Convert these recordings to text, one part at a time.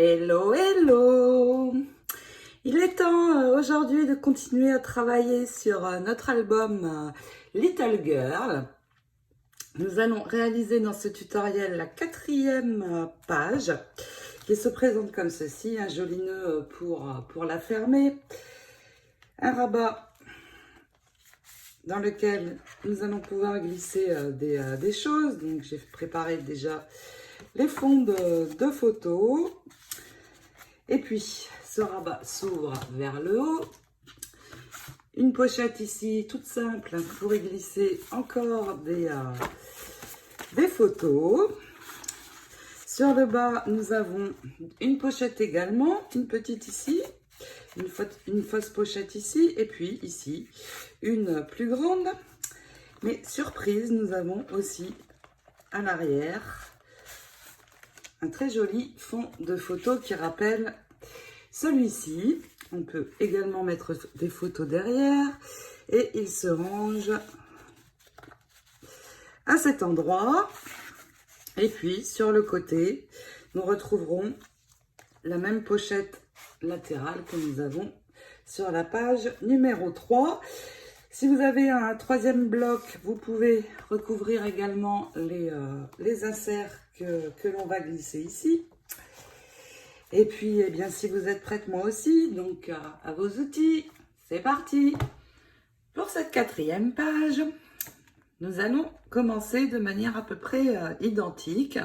Hello, hello! Il est temps aujourd'hui de continuer à travailler sur notre album Little Girl. Nous allons réaliser dans ce tutoriel la 4e page qui se présente comme ceci, un joli nœud pour la fermer, un rabat dans lequel nous allons pouvoir glisser des choses. Donc j'ai préparé déjà les fonds de photos. Et puis, ce rabat s'ouvre vers le haut. Une pochette ici, toute simple, pour y glisser encore des photos. Sur le bas, nous avons une pochette également, une petite ici, une fausse pochette ici, et puis ici, une plus grande. Mais surprise, nous avons aussi à l'arrière un très joli fond de photos qui rappelle celui-ci. On peut également mettre des photos derrière et il se range à cet endroit. Et puis sur le côté, nous retrouverons la même pochette latérale que nous avons sur la page numéro 3. Si vous avez un 3e bloc, vous pouvez recouvrir également les inserts que l'on va glisser ici. Et puis, eh bien, si vous êtes prête, moi aussi, donc à vos outils, c'est parti. Pour cette 4e page, nous allons commencer de manière à peu près identique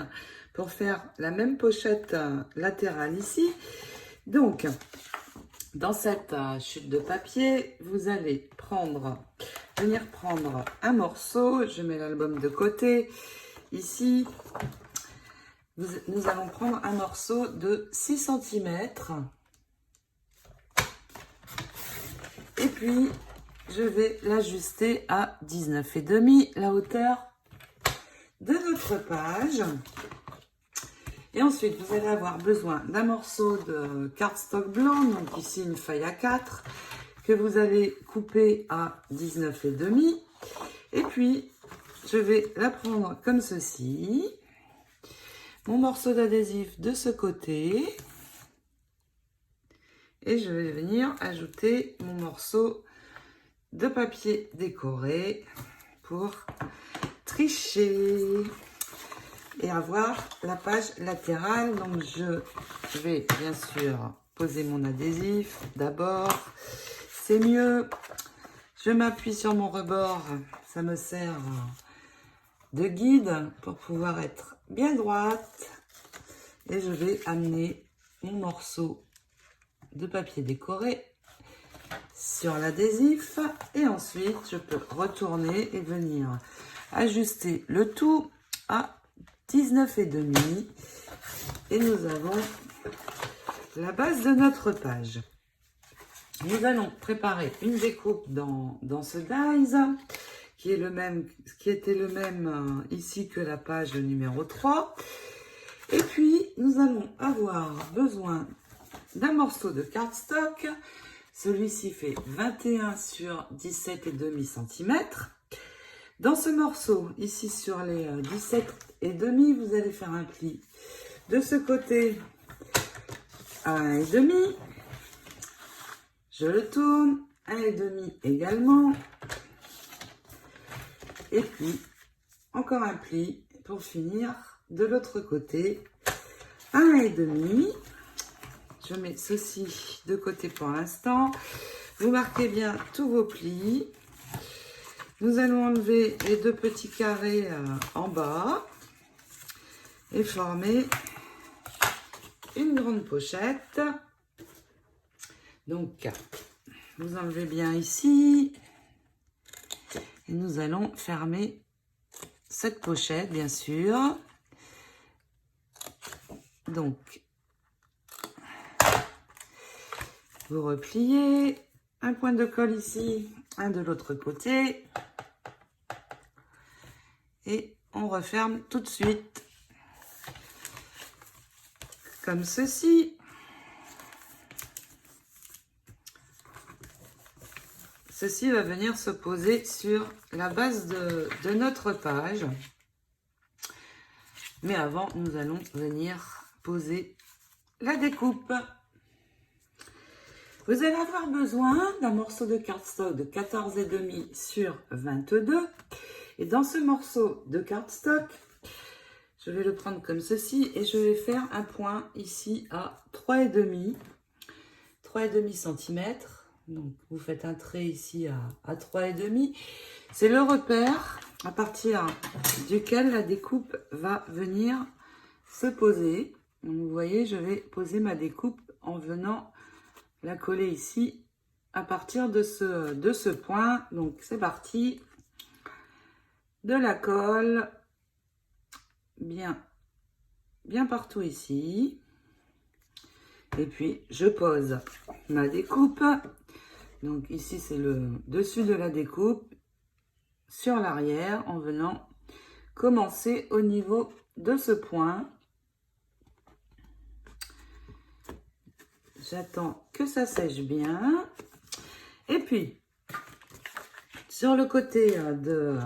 pour faire la même pochette latérale ici. Donc, dans cette chute de papier, vous allez venir prendre un morceau. Je mets l'album de côté. Ici, nous allons prendre un morceau de 6 cm. Et puis, je vais l'ajuster à 19,5, la hauteur de notre page. Et ensuite, vous allez avoir besoin d'un morceau de cardstock blanc, donc ici une feuille A4, que vous allez couper à 19,5. Et puis, je vais la prendre comme ceci. Mon morceau d'adhésif de ce côté. Et je vais venir ajouter mon morceau de papier décoré pour tricher et avoir la page latérale. Donc je vais bien sûr poser mon adhésif d'abord, c'est mieux. Je m'appuie sur mon rebord, ça me sert de guide pour pouvoir être bien droite. Et je vais amener mon morceau de papier décoré sur l'adhésif. Et ensuite, je peux retourner et venir ajuster le tout à 19,5. Et nous avons la base de notre page. Nous allons préparer une découpe dans ce dies qui était le même ici que la page numéro 3. Et puis, nous allons avoir besoin d'un morceau de cardstock. Celui-ci fait 21 sur 17,5 cm. Dans ce morceau, ici sur les 17,5, vous allez faire un pli de ce côté à 1,5. Je le tourne, 1,5 également. Et puis, encore un pli pour finir de l'autre côté, 1,5. Je mets ceci de côté pour l'instant. Vous marquez bien tous vos plis. Nous allons enlever les 2 petits carrés en bas et former une grande pochette. Donc, vous enlevez bien ici. Et nous allons fermer cette pochette, bien sûr. Donc, vous repliez, un point de colle ici, un de l'autre côté. Et on referme tout de suite. Comme ceci. Ceci va venir se poser sur la base de notre page. Mais avant, nous allons venir poser la découpe. Vous allez avoir besoin d'un morceau de cardstock de 14,5 sur 22. Et dans ce morceau de cardstock, je vais le prendre comme ceci et je vais faire un point ici à 3,5 cm. Donc vous faites un trait ici à 3,5. C'est le repère à partir duquel la découpe va venir se poser. Donc vous voyez, je vais poser ma découpe en venant la coller ici à partir de ce point. Donc c'est parti. De la colle bien partout ici. Et puis je pose ma découpe. Donc ici c'est le dessus de la découpe sur l'arrière en venant commencer au niveau de ce point. J'attends que ça sèche bien. Et puis, sur le côté de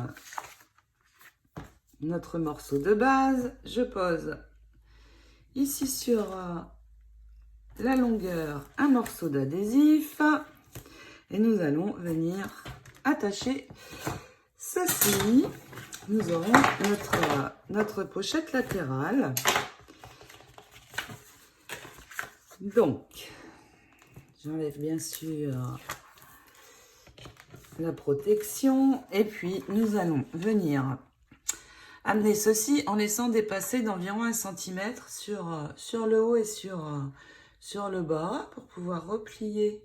notre morceau de base, je pose ici sur la longueur un morceau d'adhésif. Et nous allons venir attacher ceci. Nous aurons notre pochette latérale. Donc, j'enlève bien sûr la protection et puis nous allons venir amener ceci en laissant dépasser d'environ 1 cm sur le haut et sur le bas pour pouvoir replier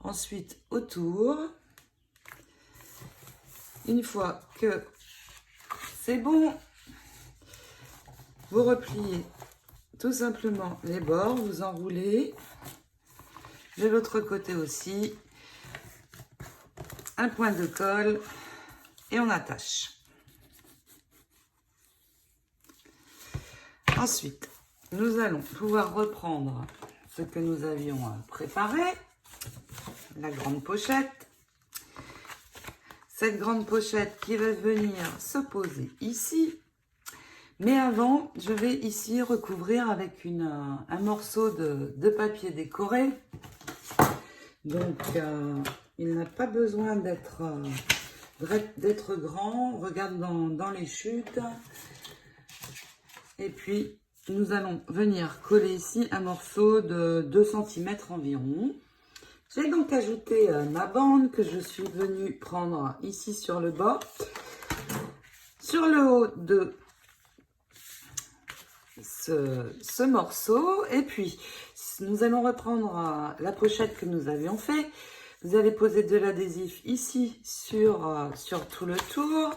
ensuite autour. Une fois que c'est bon, vous repliez tout simplement les bords, vous enroulez de l'autre côté aussi, un point de colle et on attache. Ensuite, nous allons pouvoir reprendre ce que nous avions préparé, la grande pochette. Cette grande pochette qui va venir se poser ici. Mais avant, je vais ici recouvrir avec un morceau de papier décoré. Donc, il n'a pas besoin d'être grand. On regarde dans les chutes. Et puis, nous allons venir coller ici un morceau de 2 cm environ. J'ai donc ajouté ma bande que je suis venue prendre ici sur le bas. Sur le haut de ce morceau. Et puis, nous allons reprendre la pochette que nous avions fait. Vous allez poser de l'adhésif ici sur tout le tour.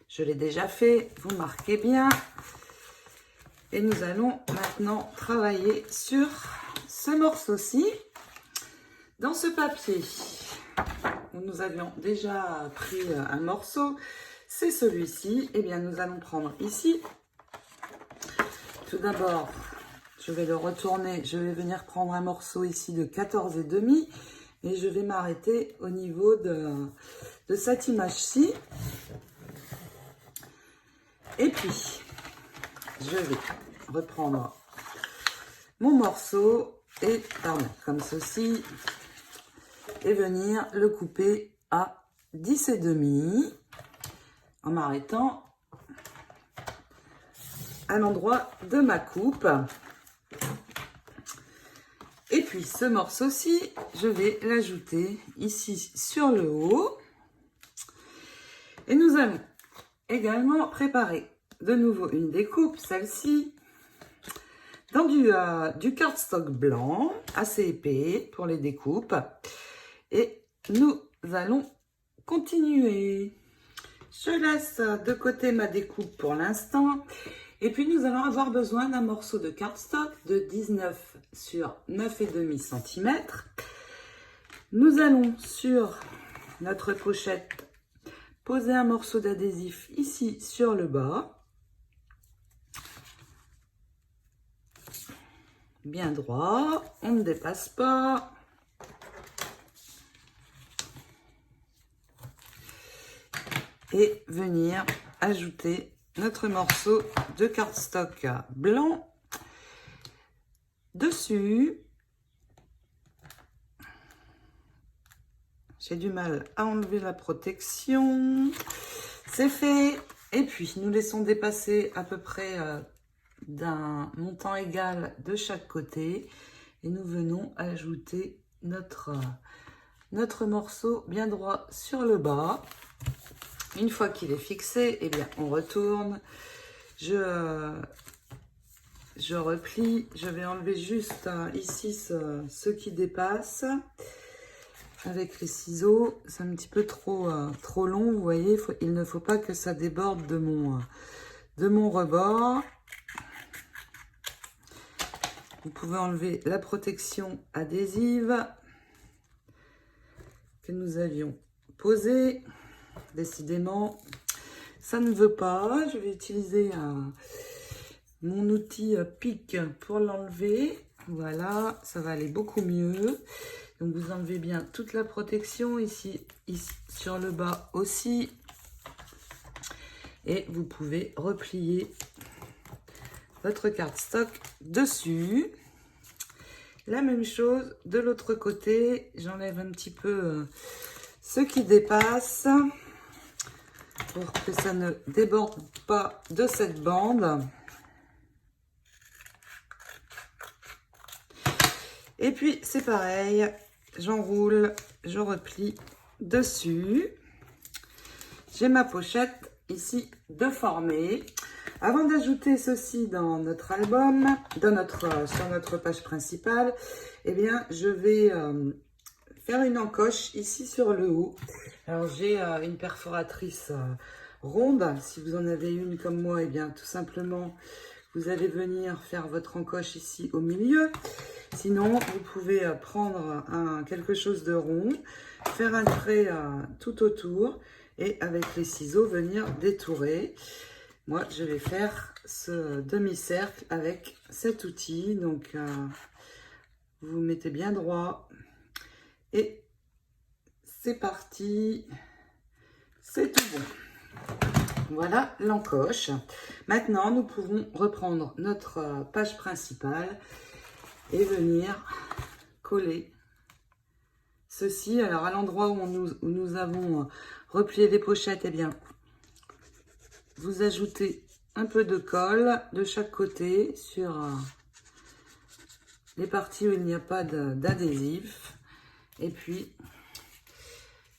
Je l'ai déjà fait, vous marquez bien. Et nous allons maintenant travailler sur ce morceau-ci. Dans ce papier, où nous avions déjà pris un morceau, c'est celui-ci. Eh bien, nous allons prendre ici. Tout d'abord, je vais le retourner. Je vais venir prendre un morceau ici de 14,5 et je vais m'arrêter au niveau de cette image-ci. Et puis, je vais reprendre mon morceau et comme ceci et venir le couper à 10,5 en m'arrêtant à l'endroit de ma coupe. Et puis ce morceau-ci, je vais l'ajouter ici sur le haut. Et nous allons également préparer de nouveau une découpe, celle-ci, dans du cardstock blanc, assez épais pour les découpes. Et nous allons continuer. Je laisse de côté ma découpe pour l'instant. Et puis, nous allons avoir besoin d'un morceau de cardstock de 19 sur 9,5 cm. Nous allons sur notre pochette poser un morceau d'adhésif ici sur le bas. Bien droit, on ne dépasse pas. Et venir ajouter notre morceau de cardstock blanc dessus. J'ai du mal à enlever la protection. C'est fait. Et puis, nous laissons dépasser à peu près d'un montant égal de chaque côté. Et nous venons ajouter notre morceau bien droit sur le bas. Une fois qu'il est fixé, eh bien, on retourne. Je replie. Je vais enlever juste ici ce qui dépasse. Avec les ciseaux, c'est un petit peu trop long, vous voyez, il ne faut pas que ça déborde de mon rebord. Vous pouvez enlever la protection adhésive que nous avions posée. Décidément, ça ne veut pas. Je vais utiliser mon outil pic pour l'enlever. Voilà, ça va aller beaucoup mieux. Donc, vous enlevez bien toute la protection ici sur le bas aussi. Et vous pouvez replier votre cardstock dessus. La même chose de l'autre côté. J'enlève un petit peu ce qui dépasse pour que ça ne déborde pas de cette bande. Et puis, c'est pareil. J'enroule, je replie dessus. J'ai ma pochette ici de formée. Avant d'ajouter ceci dans notre album, sur notre page principale, eh bien, je vais faire une encoche ici sur le haut. Alors, j'ai une perforatrice ronde. Si vous en avez une comme moi, eh bien, tout simplement, vous allez venir faire votre encoche ici au milieu. Sinon, vous pouvez prendre quelque chose de rond, faire un trait tout autour et avec les ciseaux venir détourer. Moi, je vais faire ce demi-cercle avec cet outil. Donc, vous vous mettez bien droit et c'est parti. C'est tout bon. Voilà l'encoche. Maintenant, nous pouvons reprendre notre page principale et venir coller ceci. Alors, à l'endroit où nous avons replié les pochettes, eh bien, vous ajoutez un peu de colle de chaque côté sur les parties où il n'y a pas d'adhésif. Et puis,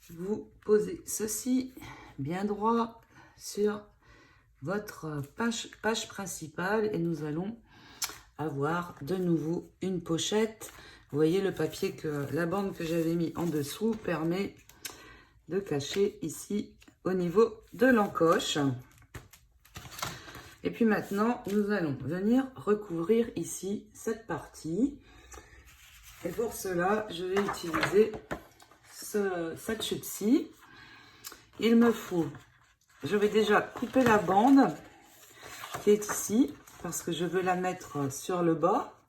vous posez ceci bien droit sur votre page principale et nous allons avoir de nouveau une pochette. Vous voyez le papier la bande que j'avais mis en dessous permet de cacher ici au niveau de l'encoche. Et puis maintenant, nous allons venir recouvrir ici cette partie. Et pour cela, je vais utiliser cette chute-ci. Il me faut, je vais déjà couper la bande qui est ici, parce que je veux la mettre sur le bas.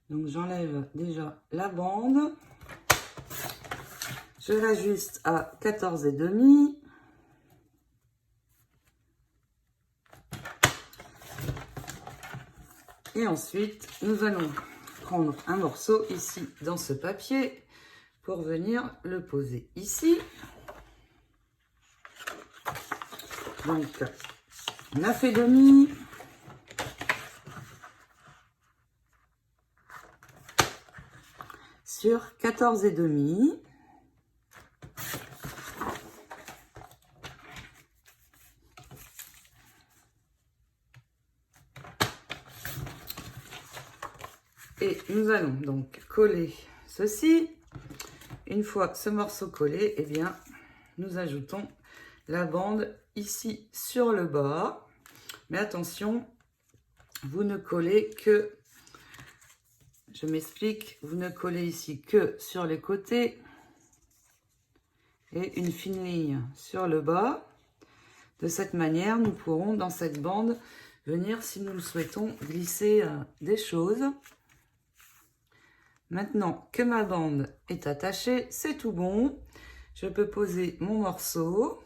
Donc, j'enlève déjà la bande. Je l'ajuste à 14,5. Et ensuite, nous allons prendre un morceau ici dans ce papier pour venir le poser ici. Donc, 9,5. Sur 14,5. Et nous allons donc coller ceci. Une fois ce morceau collé, eh bien, nous ajoutons la bande ici sur le bas. Mais attention, vous ne collez que, je m'explique, vous ne collez ici que sur les côtés et une fine ligne sur le bas. De cette manière, nous pourrons dans cette bande venir, si nous le souhaitons, glisser des choses. Maintenant que ma bande est attachée, c'est tout bon. Je peux poser mon morceau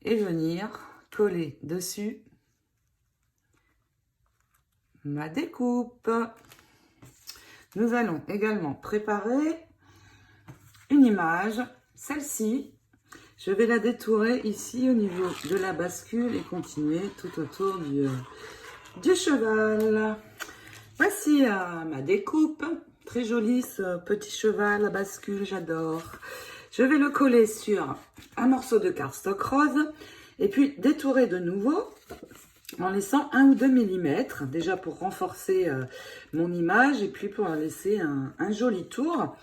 et venir coller dessus ma découpe. nous allons également préparer une image, celle-ci. Je vais la détourer ici au niveau de la bascule et continuer tout autour du cheval. Voici ma découpe. Très joli ce petit cheval à bascule, j'adore. Je vais le coller sur un morceau de cardstock rose et puis détourer de nouveau en laissant 1 ou 2 mm, déjà pour renforcer mon image et puis pour laisser un joli tour.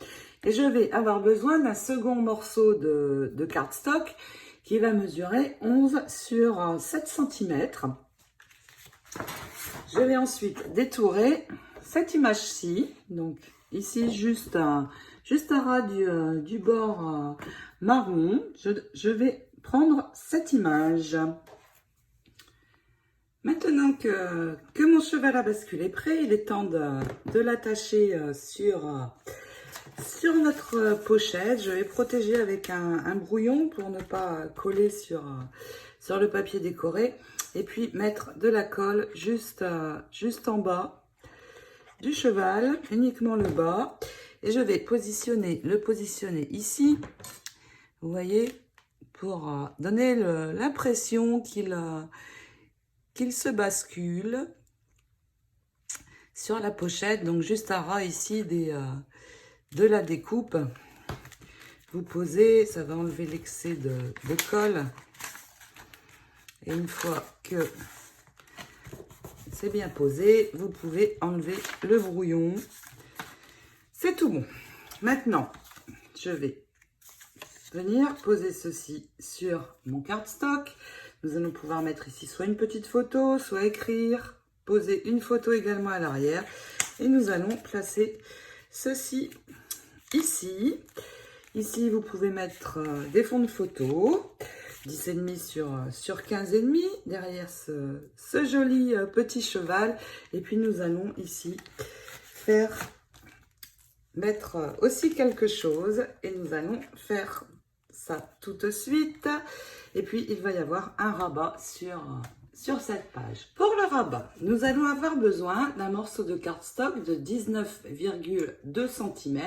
Et je vais avoir besoin d'un second morceau de cardstock qui va mesurer 11 sur 7 cm. Je vais ensuite détourer cette image-ci, donc ici juste à ras du bord marron. Je vais prendre cette image. Maintenant que mon cheval à bascule est prêt, il est temps de l'attacher sur notre pochette. Je vais protéger avec un brouillon pour ne pas coller sur le papier décoré. Et puis mettre de la colle juste en bas du cheval, uniquement le bas. Et je vais le positionner ici, vous voyez, pour donner l'impression qu'il se bascule sur la pochette. Donc juste à ras ici de la découpe. Vous posez, ça va enlever l'excès de colle. Et une fois que c'est bien posé, vous pouvez enlever le brouillon. C'est tout bon. Maintenant, je vais venir poser ceci sur mon cardstock. Nous allons pouvoir mettre ici soit une petite photo, soit écrire, poser une photo également à l'arrière. Et nous allons placer ceci ici. Ici, vous pouvez mettre des fonds de photo. 10,5 sur 15,5 derrière ce joli petit cheval. Et puis nous allons ici mettre aussi quelque chose et nous allons faire ça tout de suite. Et puis il va y avoir un rabat sur cette page. Pour le rabat, nous allons avoir besoin d'un morceau de cardstock de 19,2 cm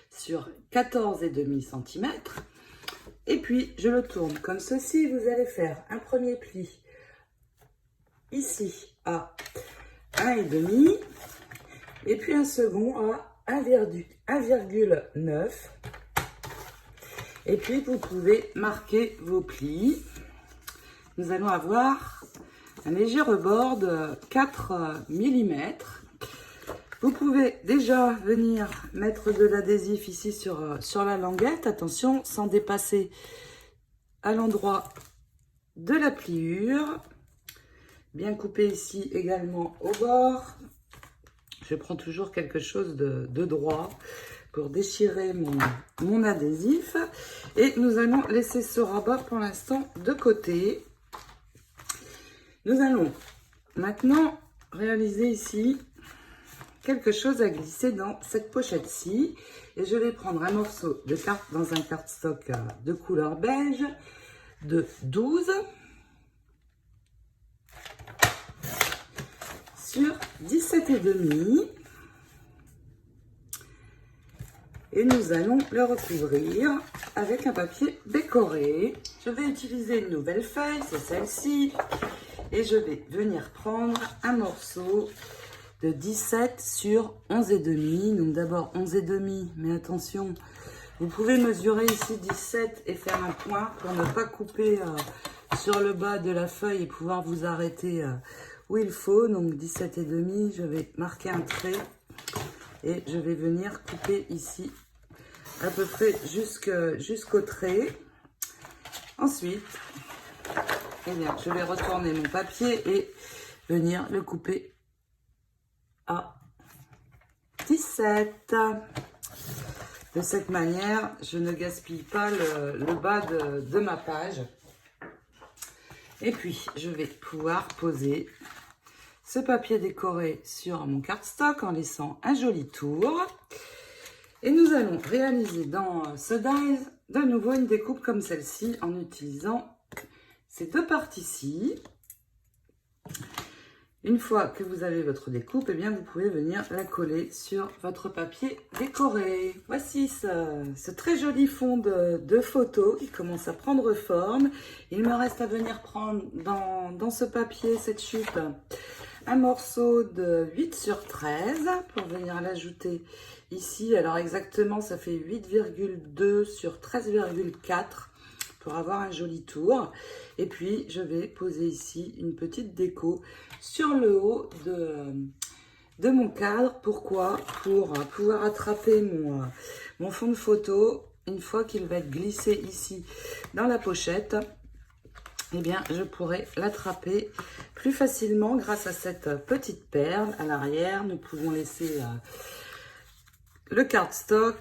sur 14,5 cm. Et puis, je le tourne comme ceci. Vous allez faire un premier pli ici à 1,5 et puis un second à 1,9. Et puis, vous pouvez marquer vos plis. Nous allons avoir un léger rebord de 4 mm. Vous pouvez déjà venir mettre de l'adhésif ici sur la languette. Attention, sans dépasser à l'endroit de la pliure. Bien couper ici également au bord. Je prends toujours quelque chose de droit pour déchirer mon adhésif. Et nous allons laisser ce rabat pour l'instant de côté. Nous allons maintenant réaliser ici quelque chose à glisser dans cette pochette-ci. Et je vais prendre un morceau de carte dans un cardstock de couleur beige de 12 sur 17,5. Et nous allons le recouvrir avec un papier décoré. Je vais utiliser une nouvelle feuille, c'est celle-ci. Et je vais venir prendre un morceau de 17 sur 11,5. Donc d'abord 11,5, mais attention, vous pouvez mesurer ici 17 et faire un point pour ne pas couper sur le bas de la feuille et pouvoir vous arrêter où il faut. Donc 17,5, je vais marquer un trait et je vais venir couper ici à peu près jusqu'au trait. Ensuite, eh bien, je vais retourner mon papier et venir le couper à 17. De cette manière, je ne gaspille pas le bas de ma page. Et puis, je vais pouvoir poser ce papier décoré sur mon cardstock en laissant un joli tour. Et nous allons réaliser dans ce dies de nouveau une découpe comme celle-ci en utilisant ces deux parties-ci. Une fois que vous avez votre découpe, eh bien, vous pouvez venir la coller sur votre papier décoré. Voici ce très joli fond de photo qui commence à prendre forme. Il me reste à venir prendre dans ce papier, cette chute, un morceau de 8 sur 13 pour venir l'ajouter ici. Alors exactement, ça fait 8,2 sur 13,4 pour avoir un joli tour. Et puis, je vais poser ici une petite déco sur le haut de mon cadre. Pourquoi? Pour pouvoir attraper mon fond de photo une fois qu'il va être glissé ici dans la pochette. Eh bien, je pourrai l'attraper plus facilement grâce à cette petite perle à l'arrière. Nous pouvons laisser le cardstock.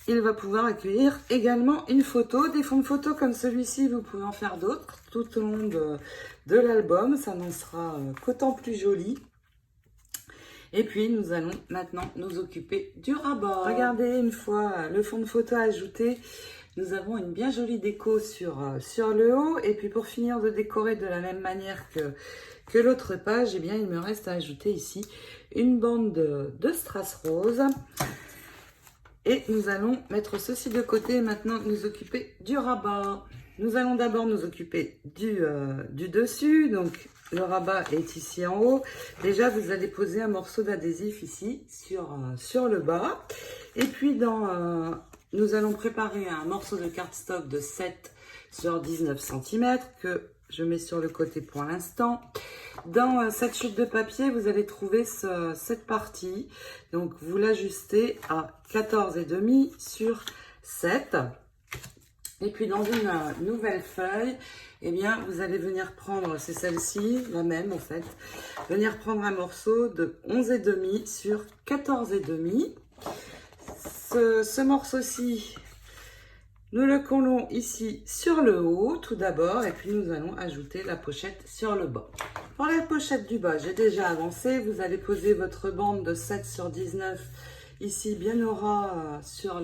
Il va pouvoir accueillir également une photo. Des fonds de photo comme celui-ci, vous pouvez en faire d'autres tout au long de l'album. Ça n'en sera qu'autant plus joli. Et puis, nous allons maintenant nous occuper du rabat. Regardez, une fois le fond de photo ajouté, nous avons une bien jolie déco sur le haut. Et puis, pour finir de décorer de la même manière que l'autre page, eh bien, il me reste à ajouter ici une bande de strass rose. Et nous allons mettre ceci de côté et maintenant nous occuper du rabat. Nous allons d'abord nous occuper du dessus. Donc, le rabat est ici en haut. Déjà, vous allez poser un morceau d'adhésif ici sur le bas. Et puis, nous allons préparer un morceau de cardstock de 7 sur 19 cm que je mets sur le côté pour l'instant. Dans cette chute de papier, vous allez trouver cette partie. Donc, vous l'ajustez à 14,5 sur 7. Et puis, dans une nouvelle feuille, eh bien, vous allez venir prendre, c'est celle-ci, la même en fait, venir prendre un morceau de 11,5 sur 14,5. Ce morceau-ci, nous le collons ici sur le haut tout d'abord et puis nous allons ajouter la pochette sur le bas. Pour la pochette du bas, j'ai déjà avancé. Vous allez poser votre bande de 7 sur 19 ici bien au ras sur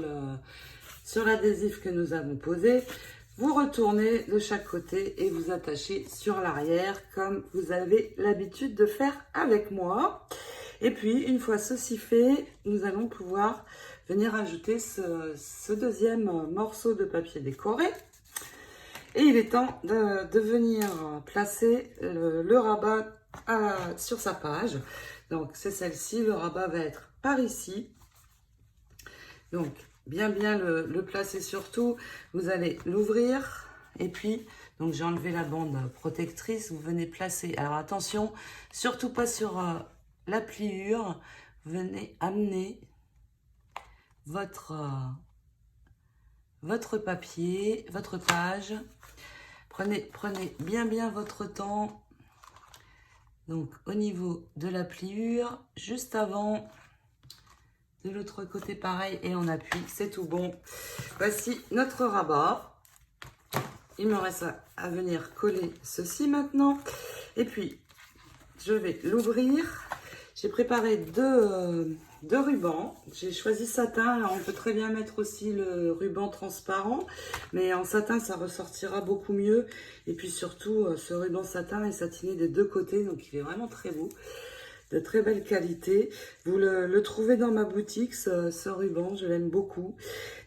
l'adhésif que nous avons posé. Vous retournez de chaque côté et vous attachez sur l'arrière comme vous avez l'habitude de faire avec moi. Et puis, une fois ceci fait, nous allons pouvoir venir ajouter ce deuxième morceau de papier décoré. Et il est temps de venir placer le rabat sur sa page. Donc, c'est celle-ci. Le rabat va être par ici. Donc, bien le placer surtout. Vous allez l'ouvrir. Et puis, donc j'ai enlevé la bande protectrice. Vous venez placer. Alors, attention, surtout pas sur la pliure. Venez amener votre papier, votre page. Prenez bien votre temps. Donc, au niveau de la pliure, juste avant, de l'autre côté, pareil, et on appuie, c'est tout bon. Voici notre rabat. Il me reste à venir coller ceci maintenant. Et puis, je vais l'ouvrir. J'ai préparé deux rubans. J'ai choisi satin. Alors, on peut très bien mettre aussi le ruban transparent. Mais en satin, ça ressortira beaucoup mieux. Et puis surtout, ce ruban satin est satiné des deux côtés. Donc, il est vraiment très beau. De très belle qualité. Vous le trouvez dans ma boutique, ce ruban. Je l'aime beaucoup.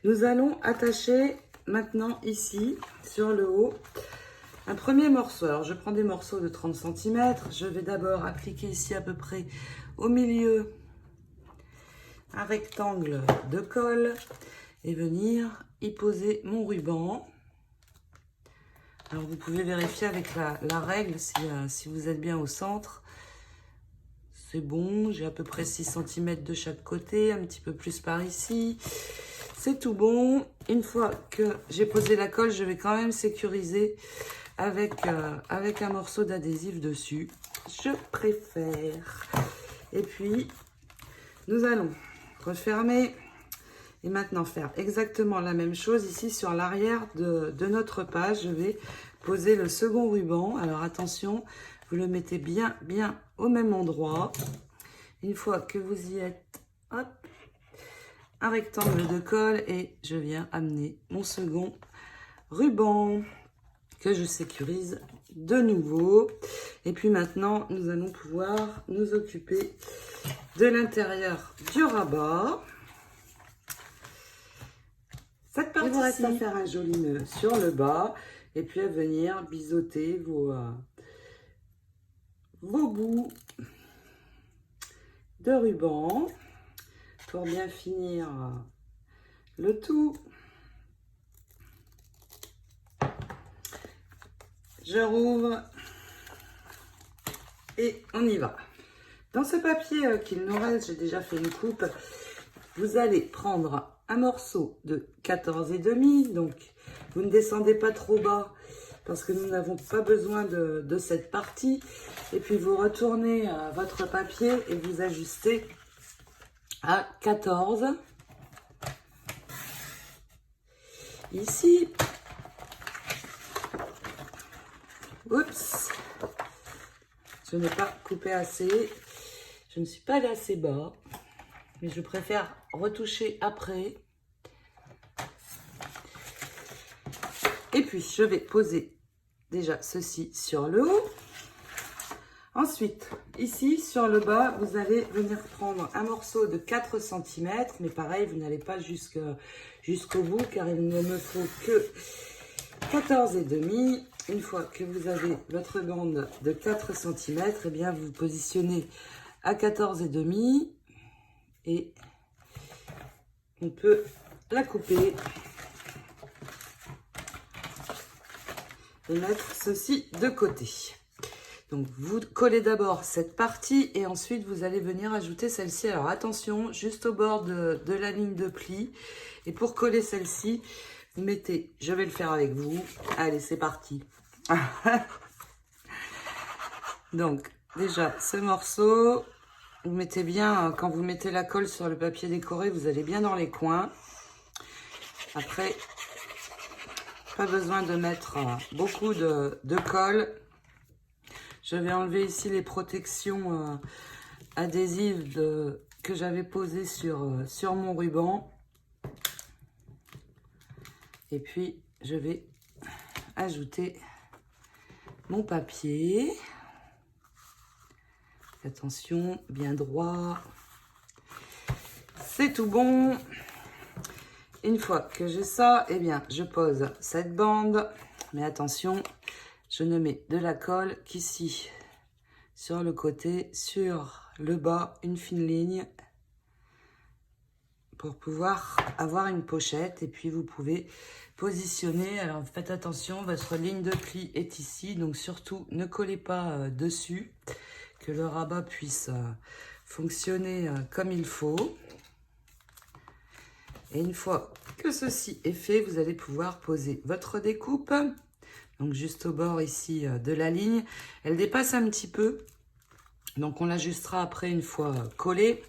Nous allons attacher maintenant ici, sur le haut, un premier morceau. Alors, je prends des morceaux de 30 cm. Je vais d'abord appliquer ici à peu près au milieu un rectangle de colle et venir y poser mon ruban. Alors, vous pouvez vérifier avec la règle si vous êtes bien au centre. C'est bon, j'ai à peu près 6 cm de chaque côté, un petit peu plus par ici. C'est tout bon. Une fois que j'ai posé la colle, je vais quand même sécuriser avec un morceau d'adhésif dessus. Je préfère. Et puis, nous allons refermer et maintenant faire exactement la même chose ici sur l'arrière de notre page. Je vais poser le second ruban. Alors attention, vous le mettez bien au même endroit. Une fois que vous y êtes, hop, un rectangle de colle et je viens amener mon second ruban. que je sécurise de nouveau. Et puis maintenant, nous allons pouvoir nous occuper de l'intérieur du rabat. Cette partie, il vous reste à faire un joli nœud sur le bas et puis à venir biseauter vos bouts de ruban pour bien finir le tout. Je rouvre et on y va. Dans ce papier qu'il nous reste, j'ai déjà fait une coupe. Vous allez prendre un morceau de 14,5, donc vous ne descendez pas trop bas parce que nous n'avons pas besoin de cette partie. Et puis vous retournez votre papier et vous ajustez à 14. Ici, oups, je n'ai pas coupé assez, je ne suis pas allée assez bas, mais je préfère retoucher après. Et puis je vais poser déjà ceci sur le haut. Ensuite, ici sur le bas, vous allez venir prendre un morceau de 4 cm, mais pareil, vous n'allez pas jusqu'au bout car il ne me faut que 14,5. Une fois que vous avez votre bande de 4 cm, eh bien vous positionnez à 14,5 et on peut la couper et mettre ceci de côté. Donc vous collez d'abord cette partie et ensuite vous allez venir ajouter celle-ci. Alors attention, juste au bord de la ligne de pli. Et pour coller celle-ci, vous mettez, je vais le faire avec vous. Allez, c'est parti. Donc déjà ce morceau, vous mettez bien, quand vous mettez la colle sur le papier décoré, vous allez bien dans les coins. Après, pas besoin de mettre beaucoup de colle. Je vais enlever ici les protections adhésives que j'avais posées sur mon ruban. Et puis, je vais ajouter mon papier. Attention, bien droit. C'est tout bon. Une fois que j'ai ça, eh bien, je pose cette bande. Mais attention, je ne mets de la colle qu'ici, sur le côté, sur le bas, une fine ligne pour pouvoir avoir une pochette. Et puis, vous pouvez positionner. Alors, faites attention, votre ligne de pli est ici. Donc, surtout, ne collez pas dessus, que le rabat puisse fonctionner comme il faut. Et une fois que ceci est fait, vous allez pouvoir poser votre découpe. Donc juste au bord ici de la ligne. Elle dépasse un petit peu. Donc on l'ajustera après une fois collée.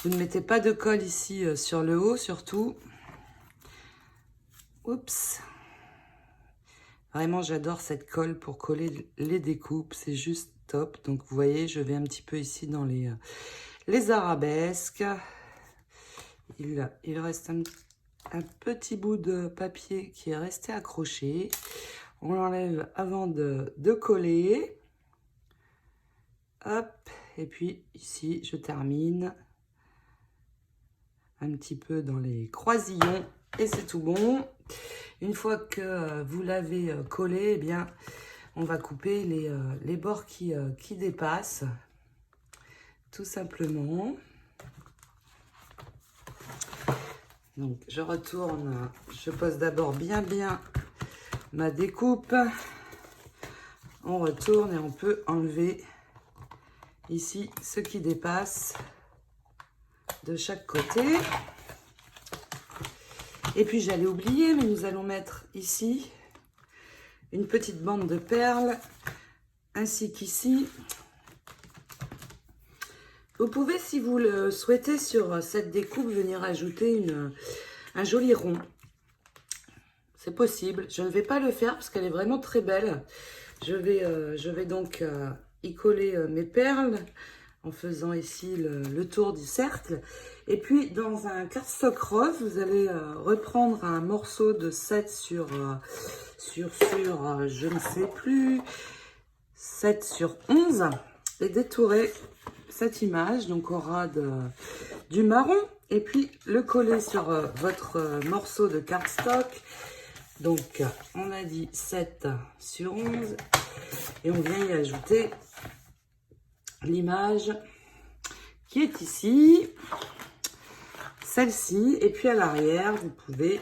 Vous ne mettez pas de colle ici sur le haut surtout. Oups. Vraiment j'adore cette colle pour coller les découpes. C'est juste top. Donc vous voyez, je vais un petit peu ici dans les arabesques. Il reste un petit bout de papier qui est resté accroché. On l'enlève avant de coller. Hop. Et puis ici, je termine un petit peu dans les croisillons. Et c'est tout bon. Une fois que vous l'avez collé, eh bien, on va couper les bords qui dépassent. Tout simplement. Donc, je retourne. Je pose d'abord bien ma découpe. On retourne et on peut enlever ici ce qui dépasse de chaque côté. Et puis j'allais oublier, mais nous allons mettre ici une petite bande de perles, ainsi qu'ici. Vous pouvez, si vous le souhaitez, sur cette découpe, venir ajouter un joli rond. C'est possible. Je ne vais pas le faire parce qu'elle est vraiment très belle. Je vais donc y coller mes perles en faisant ici le tour du cercle. Et puis dans un cardstock rose, vous allez reprendre un morceau de 7 sur je ne sais plus, 7 sur 11 et détourer cette image, donc aura du marron, et puis le coller sur votre morceau de cardstock. Donc on a dit 7 sur 11 et on vient y ajouter l'image qui est ici, celle-ci, et puis à l'arrière vous pouvez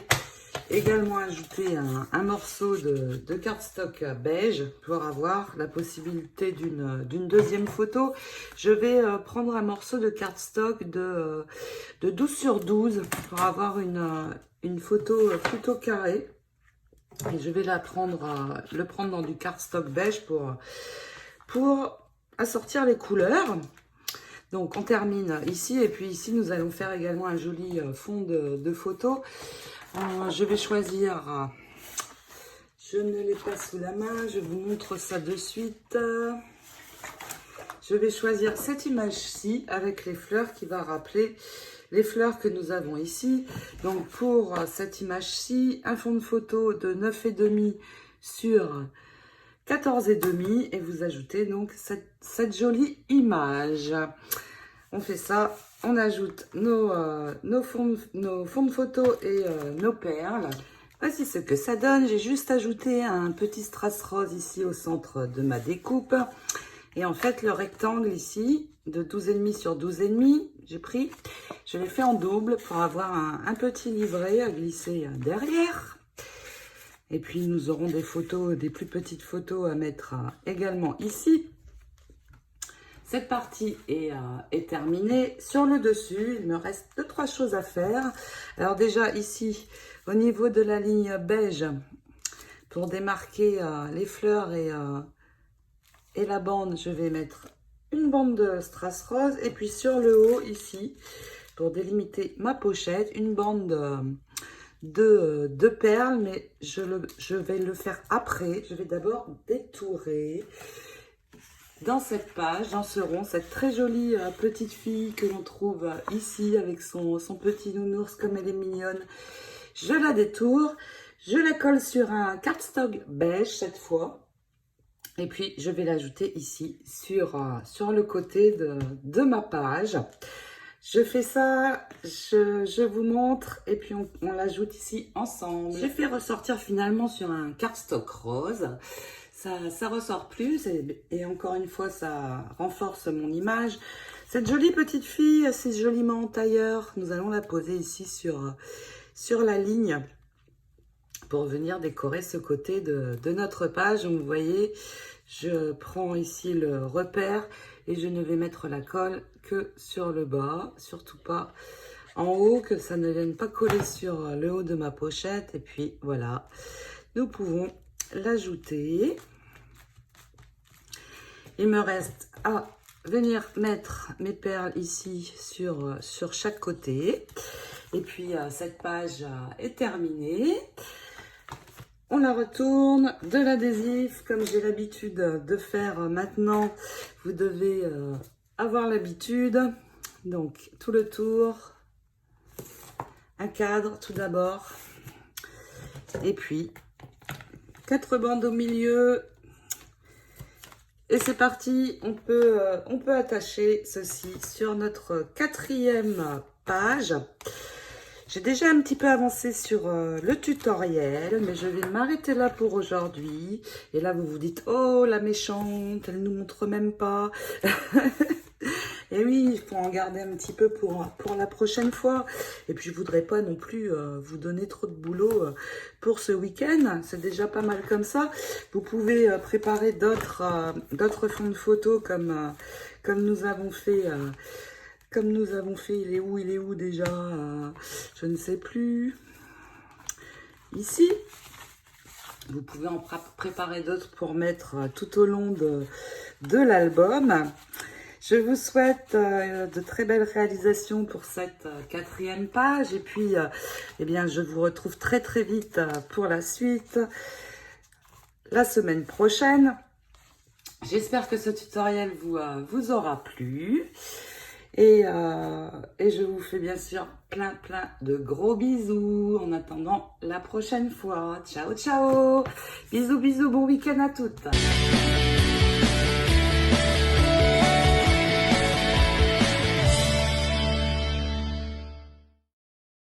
également ajouter un morceau de cardstock beige pour avoir la possibilité d'une deuxième photo. Je vais prendre un morceau de cardstock de 12 sur 12 pour avoir une photo plutôt carrée. Et je vais le prendre dans du cardstock beige pour assortir les couleurs. Donc on termine ici, et puis ici nous allons faire également un joli fond de photo. Je vais choisir, je ne l'ai pas sous la main, je vous montre ça de suite. Je vais choisir cette image-ci avec les fleurs qui va rappeler les fleurs que nous avons ici. Donc pour cette image-ci, un fond de photo de 9,5 sur 14,5 et vous ajoutez donc cette jolie image. On fait ça, on ajoute nos fonds de photo et nos perles. Voici ce que ça donne. J'ai juste ajouté un petit strass rose ici au centre de ma découpe. Et en fait, le rectangle ici, de 12,5 sur 12,5, j'ai pris, je l'ai fait en double pour avoir un petit livret à glisser derrière. Et puis, nous aurons des photos, des plus petites photos à mettre également ici. Cette partie est terminée. Sur le dessus, il me reste 2-3 choses à faire. Alors déjà, ici, au niveau de la ligne beige, pour démarquer les fleurs et la bande, je vais mettre une bande de strass rose. Et puis sur le haut, ici, pour délimiter ma pochette, une bande de perles. Mais je vais le faire après. Je vais d'abord détourer dans cette page, dans ce rond, cette très jolie petite fille que l'on trouve ici avec son petit nounours comme elle est mignonne. Je la détourne, je la colle sur un cardstock beige cette fois. Et puis, je vais l'ajouter ici sur le côté de ma page. Je fais ça, je vous montre et puis on l'ajoute ici ensemble. J'ai fait ressortir finalement sur un cardstock rose. Ça ressort plus et encore une fois, ça renforce mon image. Cette jolie petite fille, assez joliment en tailleur, nous allons la poser ici sur la ligne pour venir décorer ce côté de notre page. Donc vous voyez, je prends ici le repère et je ne vais mettre la colle que sur le bas, surtout pas en haut, que ça ne vienne pas coller sur le haut de ma pochette. Et puis voilà, nous pouvons l'ajouter. Il me reste à venir mettre mes perles ici sur chaque côté. Et puis cette page est terminée. On la retourne, de l'adhésif, comme j'ai l'habitude de faire maintenant. Vous devez avoir l'habitude. Donc tout le tour, un cadre tout d'abord. Et puis 4 bandes au milieu. Et c'est parti, on peut attacher ceci sur notre 4e page. J'ai déjà un petit peu avancé sur le tutoriel, mais je vais m'arrêter là pour aujourd'hui. Et là, vous vous dites, oh, la méchante, elle ne nous montre même pas. Et oui, il faut en garder un petit peu pour la prochaine fois. Et puis, je voudrais pas non plus vous donner trop de boulot pour ce week-end. C'est déjà pas mal comme ça. Vous pouvez préparer d'autres fonds de photos comme nous avons fait. Il est où déjà je ne sais plus. Ici. Vous pouvez en préparer d'autres pour mettre tout au long de l'album. Je vous souhaite de très belles réalisations pour cette 4e page. Et puis, eh bien, je vous retrouve très très vite pour la suite, la semaine prochaine. J'espère que ce tutoriel vous aura plu. Et je vous fais bien sûr plein de gros bisous en attendant la prochaine fois. Ciao, ciao. Bisous, bon week-end à toutes.